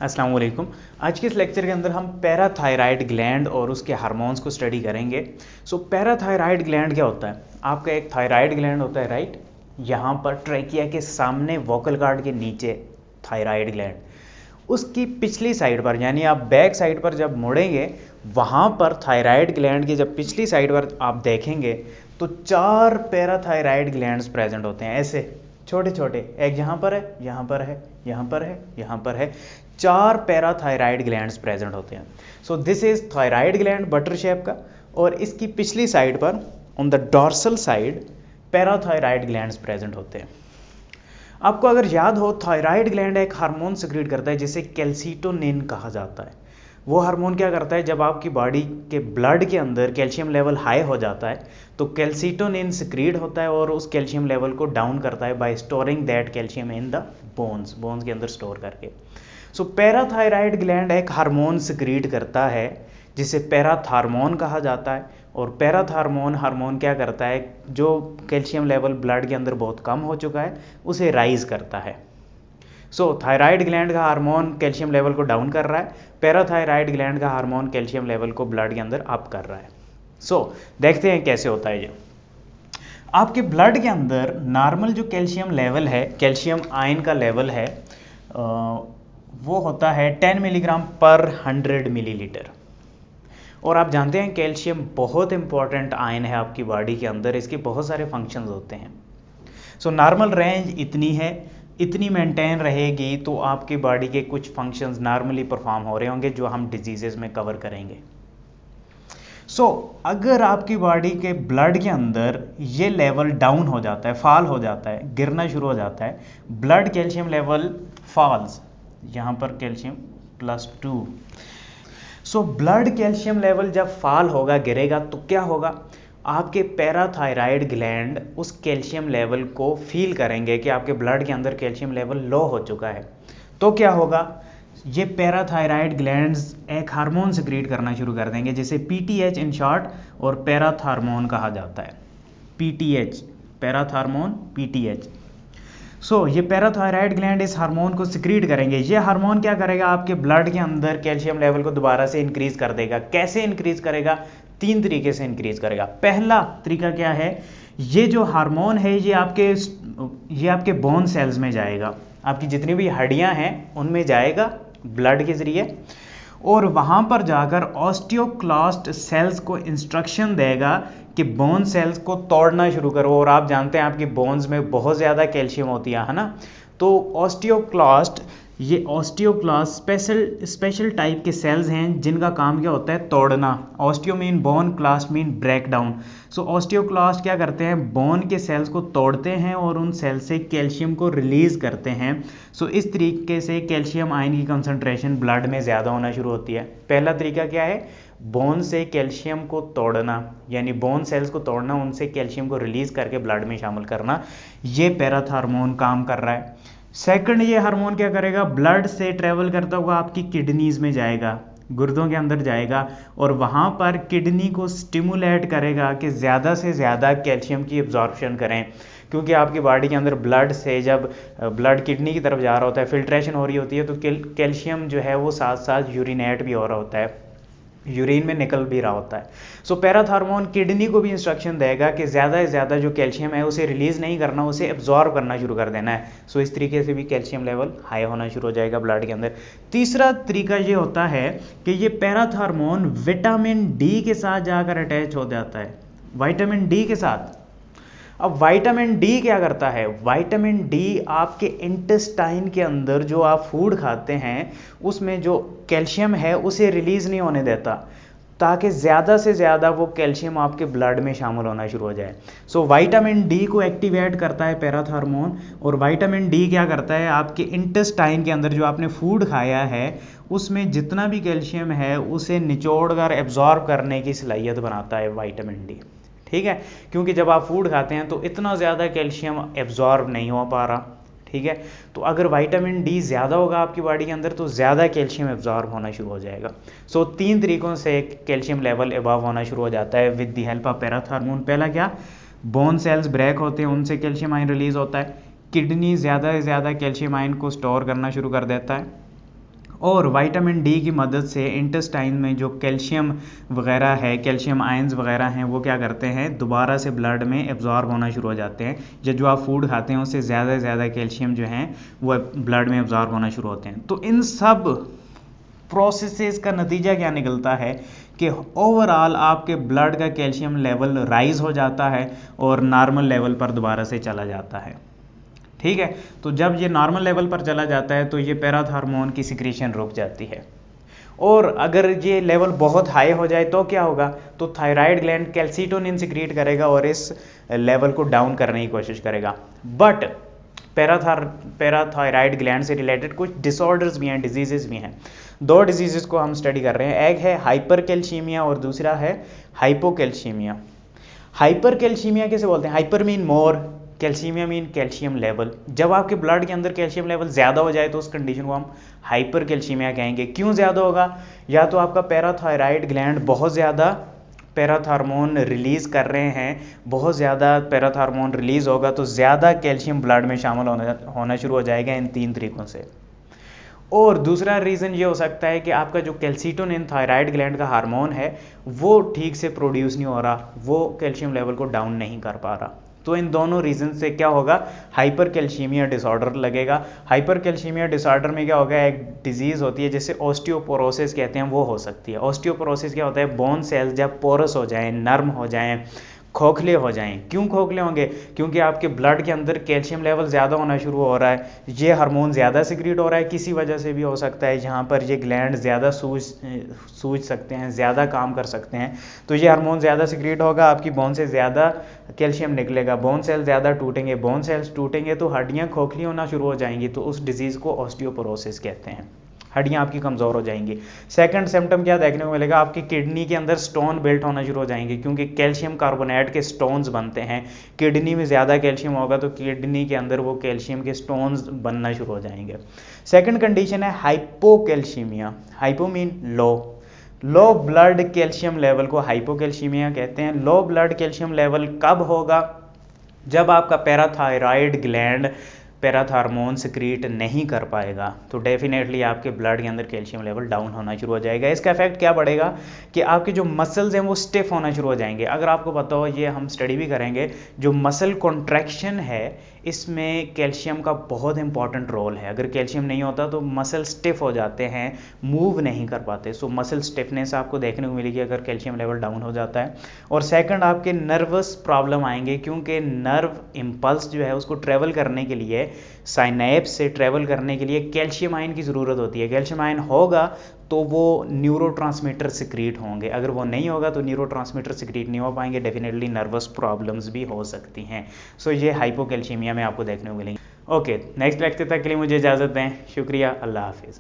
अस्सलाम वालेकुम। आज के इस लेक्चर के अंदर हम पैराथायराइड ग्लैंड और उसके हार्मोन्स को स्टडी करेंगे। पैराथायराइड ग्लैंड क्या होता है? आपका एक थायराइड ग्लैंड होता है, राइट। यहाँ पर ट्रैकिया के सामने वोकल कॉर्ड के नीचे थायराइड ग्लैंड, उसकी पिछली साइड पर यानी आप बैक साइड पर जब मुड़ेंगे वहाँ पर थायराइड ग्लैंड की जब पिछली साइड पर आप देखेंगे तो 4 पैराथायराइड ग्लैंड्स प्रेजेंट होते हैं, ऐसे छोटे छोटे। एक यहाँ पर है, यहाँ पर है, यहाँ पर है, यहाँ पर है। 4 पैराथायराइड ग्लैंड्स प्रेजेंट होते हैं। So this is thyroid gland butter shape का, और इसकी पिछली साइड पर on the dorsal side parathyroid glands present होते हैं। आपको अगर याद हो, थायराइड ग्लैंड एक हार्मोन सिक्रीट करता है जिसे कैल्सीटोनिन कहा जाता है। वो हार्मोन क्या करता है, जब आपकी बॉडी के ब्लड के अंदर कैल्शियम लेवल हाई हो जाता है तो कैल्सीटोनिन सिक्रीट होता है और उस कैल्शियम लेवल को डाउन करता है bye storing that calcium in the bones के अंदर स्टोर करके। पैराथायराइड ग्लैंड एक हार्मोन सिक्रीट करता है जिसे पैराथार्मोन कहा जाता है। और हार्मोन क्या करता है, जो कैल्शियम लेवल ब्लड के अंदर बहुत कम हो चुका है उसे राइज करता है। थायराइड ग्लैंड का हार्मोन कैल्शियम लेवल को डाउन कर रहा है, पैराथायराइड ग्लैंड का हार्मोन कैल्शियम लेवल को ब्लड के अंदर अप कर रहा है। देखते हैं कैसे होता है ये। आपके ब्लड के अंदर नॉर्मल जो कैल्शियम लेवल है, कैल्शियम आयन का लेवल है, वो होता है 10 मिलीग्राम पर 100 मिलीलीटर। और आप जानते हैं कैल्शियम बहुत इंपॉर्टेंट आयन है आपकी बॉडी के अंदर, इसके बहुत सारे फंक्शंस होते हैं। नॉर्मल रेंज इतनी है, इतनी मेंटेन रहेगी तो आपकी बॉडी के कुछ फंक्शंस नॉर्मली परफॉर्म हो रहे होंगे जो हम डिजीजेस में कवर करेंगे। अगर आपकी बॉडी के ब्लड के अंदर ये लेवल डाउन हो जाता है, फॉल हो जाता है, गिरना शुरू हो जाता है, ब्लड कैल्शियम लेवल फॉल्स, यहाँ पर कैल्शियम +2। ब्लड कैल्शियम लेवल जब फॉल होगा, गिरेगा, तो क्या होगा, आपके पैराथायराइड ग्लैंड उस कैल्शियम लेवल को फील करेंगे कि आपके ब्लड के अंदर कैल्शियम लेवल लो हो चुका है। तो क्या होगा, ये पैराथायराइड ग्लैंड्स एक हार्मोन सिक्रीट करना शुरू कर देंगे जिसे पीटीएच इन शॉर्ट और पैराथार्मोन कहा जाता है। PTH, parathormone, PTH. ये पैराथायराइड ग्लैंड इस हार्मोन को सिक्रीट करेंगे। ये हार्मोन क्या करेगा, आपके ब्लड के अंदर कैल्शियम लेवल को दोबारा से इंक्रीज कर देगा। कैसे इंक्रीज करेगा? 3 तरीके से इंक्रीज करेगा। पहला तरीका क्या है, ये जो हार्मोन है ये आपके बोन सेल्स में जाएगा, आपकी जितनी भी हड्डियां हैं उनमें जाएगा ब्लड के जरिए, और वहां पर जाकर ऑस्टियोक्लास्ट सेल्स को इंस्ट्रक्शन देगा कि बोन सेल्स को तोड़ना शुरू करो। और आप जानते हैं आपकी बोन्स में बहुत ज़्यादा कैल्शियम होती है ना। तो ऑस्टियोक्लास्ट स्पेशल टाइप के सेल्स हैं जिनका काम क्या होता है, तोड़ना। Osteo mean bone, clast mean break down. Osteoclast क्या करते हैं, बोन के सेल्स को तोड़ते हैं और उन सेल से कैल्शियम को रिलीज करते हैं। इस तरीके से कैल्शियम आयन की कंसंट्रेशन ब्लड में ज़्यादा होना शुरू होती है। पहला तरीका क्या है, बोन से कैल्शियम को तोड़ना, यानी बोन सेल्स को तोड़ना, उनसे कैल्शियम को रिलीज करके ब्लड में शामिल करना। ये पैराथार्मोन काम कर रहा है। सेकंड, ये हार्मोन क्या करेगा, ब्लड से ट्रेवल करता हुआ आपकी किडनीज में जाएगा, गुर्दों के अंदर जाएगा, और वहाँ पर किडनी को स्टिमुलेट करेगा कि ज़्यादा से ज़्यादा कैल्शियम की एब्जॉर्प्शन करें। क्योंकि आपकी बॉडी के अंदर ब्लड से जब ब्लड किडनी की तरफ जा रहा होता है, फिल्ट्रेशन हो रही होती है, तो कैल्शियम जो है वो साथ साथ यूरिनेट भी हो रहा होता है, यूरिन में निकल भी रहा होता है। पैराथार्मोन किडनी को भी इंस्ट्रक्शन देगा कि ज़्यादा से ज़्यादा जो कैल्शियम है उसे रिलीज़ नहीं करना, उसे एब्जॉर्ब करना शुरू कर देना है। इस तरीके से भी कैल्शियम लेवल हाई होना शुरू हो जाएगा ब्लड के अंदर। तीसरा तरीका ये होता है कि ये पैराथार्मोन विटामिन डी के साथ जाकर अटैच हो जाता है, विटामिन डी के साथ। अब विटामिन डी क्या करता है, विटामिन डी आपके इंटेस्टाइन के अंदर जो आप फूड खाते हैं उसमें जो कैल्शियम है उसे रिलीज नहीं होने देता, ताकि ज़्यादा से ज़्यादा वो कैल्शियम आपके ब्लड में शामिल होना शुरू हो जाए। विटामिन डी को एक्टिवेट करता है पैराथार्मोन, और विटामिन डी क्या करता है, आपके इंटेस्टाइन के अंदर जो आपने फूड खाया है उसमें जितना भी कैल्शियम है उसे निचोड़ कर एब्जॉर्ब करने की सलाहियत बनाता है विटामिन डी। ठीक है, क्योंकि जब आप फूड खाते हैं तो इतना ज़्यादा कैल्शियम एब्जॉर्ब नहीं हो पा रहा। ठीक है, तो अगर विटामिन डी ज़्यादा होगा आपकी बॉडी के अंदर तो ज़्यादा कैल्शियम एब्जॉर्ब होना शुरू हो जाएगा। 3 तरीक़ों से कैल्शियम लेवल अबव होना शुरू हो जाता है with the help of parathormone. पहला क्या, बोन सेल्स ब्रेक होते हैं, उनसे कैल्शियम आयन रिलीज होता है। किडनी ज़्यादा से ज़्यादा कैल्शियम आयन को स्टोर करना शुरू कर देता है, और विटामिन डी की मदद से इंटेस्टाइन में जो कैल्शियम वगैरह है, कैल्शियम आयंस वगैरह हैं, वो क्या करते हैं, दोबारा से ब्लड में एब्जॉर्ब होना शुरू हो जाते हैं। जो आप फूड खाते हैं उससे ज़्यादा से ज़्यादा कैल्शियम जो हैं वो ब्लड में एब्जॉर्ब होना शुरू होते हैं। तो इन सब प्रोसेसेस का नतीजा क्या निकलता है कि ओवरऑल आपके ब्लड का कैल्शियम लेवल राइज हो जाता है और नॉर्मल लेवल पर दोबारा से चला जाता है। ठीक है, तो जब ये नॉर्मल लेवल पर चला जाता है तो ये पैराथॉर्मोन की सिक्रीशन रुक जाती है। और अगर ये लेवल बहुत हाई हो जाए तो क्या होगा, तो थायराइड ग्लैंड कैल्सीटोनिन सिक्रीट करेगा और इस लेवल को डाउन करने की कोशिश करेगा। बट पैराथायराइड ग्लैंड से रिलेटेड कुछ डिसऑर्डर्स भी हैं, डिजीजेस भी हैं। दो डिजीजेस को हम स्टडी कर रहे हैं, एक है हाइपरकैल्सीमिया और दूसरा है हाइपोकैल्सीमिया। हाइपरकैल्सीमिया किसे बोलते हैं, हाइपर मीन मोर, कैल्सीमिया मीन कैल्शियम लेवल। जब आपके ब्लड के अंदर कैल्शियम लेवल ज़्यादा हो जाए तो उस कंडीशन को हम हाइपरकैल्सीमिया कहेंगे। क्यों ज़्यादा होगा, या तो आपका पैराथायराइड ग्लैंड बहुत ज़्यादा पैराथॉर्मोन रिलीज़ कर रहे हैं, बहुत ज़्यादा पैराथॉर्मोन रिलीज़ होगा तो ज़्यादा कैल्शियम ब्लड में शामिल होना शुरू हो जाएगा इन 3 तरीक़ों से। और दूसरा रीज़न ये हो सकता है कि आपका जो कैल्सीटोनिन थायराइड ग्लैंड का हार्मोन है वो ठीक से प्रोड्यूस नहीं हो रहा, वो कैल्शियम लेवल को डाउन नहीं कर पा रहा। तो इन दोनों रीज़न से क्या होगा, हाइपरकैल्सीमिया डिसऑर्डर लगेगा। हाइपरकैल्सीमिया डिसऑर्डर में क्या होगा, एक डिजीज़ होती है जिसे ऑस्टियोपोरोसिस कहते हैं, वो हो सकती है। ऑस्टियोपोरोसिस क्या होता है, बोन सेल्स जब पोरस हो जाएं, नर्म हो जाएं, खोखले हो जाएं। क्यों खोखले होंगे, क्योंकि आपके ब्लड के अंदर कैल्शियम लेवल ज़्यादा होना शुरू हो रहा है, ये हार्मोन ज़्यादा सिक्रीट हो रहा है। किसी वजह से भी हो सकता है जहाँ पर ये ग्लैंड ज़्यादा सूझ सकते हैं, ज़्यादा काम कर सकते हैं, तो ये हार्मोन ज़्यादा सिक्रीट होगा, आपकी बोन से ज़्यादा कैल्शियम निकलेगा, बोन सेल ज़्यादा टूटेंगे, बोन सेल्स टूटेंगे तो हड्डियाँ खोखली होना शुरू हो जाएंगी, तो उस डिजीज़ को ऑस्टियोपोरोसिस कहते हैं। हड्डियाँ आपकी कमज़ोर हो जाएंगी। सेकंड सिम्टम क्या देखने को मिलेगा, आपकी किडनी के अंदर स्टोन बिल्ट होना शुरू हो जाएंगे, क्योंकि कैल्शियम कार्बोनेट के स्टोन्स बनते हैं। किडनी में ज़्यादा कैल्शियम होगा तो किडनी के अंदर वो कैल्शियम के स्टोन्स बनना शुरू हो जाएंगे। सेकंड कंडीशन है hypocalcaemia. Hypo mean low blood calcium level को हाइपोकैल्सीमिया कहते हैं। लो ब्लड कैल्शियम लेवल कब होगा, जब आपका पैराथायराइड ग्लैंड पैराथॉर्मोन सिक्रीट नहीं कर पाएगा, तो डेफिनेटली आपके ब्लड के अंदर कैल्शियम लेवल डाउन होना शुरू हो जाएगा। इसका इफेक्ट क्या पड़ेगा कि आपके जो मसल्स हैं वो स्टिफ होना शुरू हो जाएंगे। अगर आपको पता हो, ये हम स्टडी भी करेंगे, जो मसल कॉन्ट्रैक्शन है इसमें कैल्शियम का बहुत इंपॉर्टेंट रोल है। अगर कैल्शियम नहीं होता तो मसल स्टिफ हो जाते हैं, मूव नहीं कर पाते। सो मसल स्टिफनेस आपको देखने को मिलेगी अगर कैल्शियम लेवल डाउन हो जाता है। और सेकंड, आपके नर्वस प्रॉब्लम आएंगे, क्योंकि नर्व इम्पल्स जो है उसको ट्रेवल करने के लिए, साइनैप्स से ट्रेवल करने के लिए कैल्शियम आयन की ज़रूरत होती है। कैल्शियम आयन होगा तो वो न्यूरोट्रांसमीटर सिक्रीट होंगे, अगर वो नहीं होगा तो न्यूरोट्रांसमीटर सिक्रीट नहीं हो पाएंगे, डेफिनेटली नर्वस प्रॉब्लम्स भी हो सकती हैं। सो ये हाइपोकैल्सीमिया में आपको देखने को मिलेंगे। ओके, नेक्स्ट लेक्चर तक के लिए मुझे इजाज़त दें। शुक्रिया, अल्लाह हाफिज़।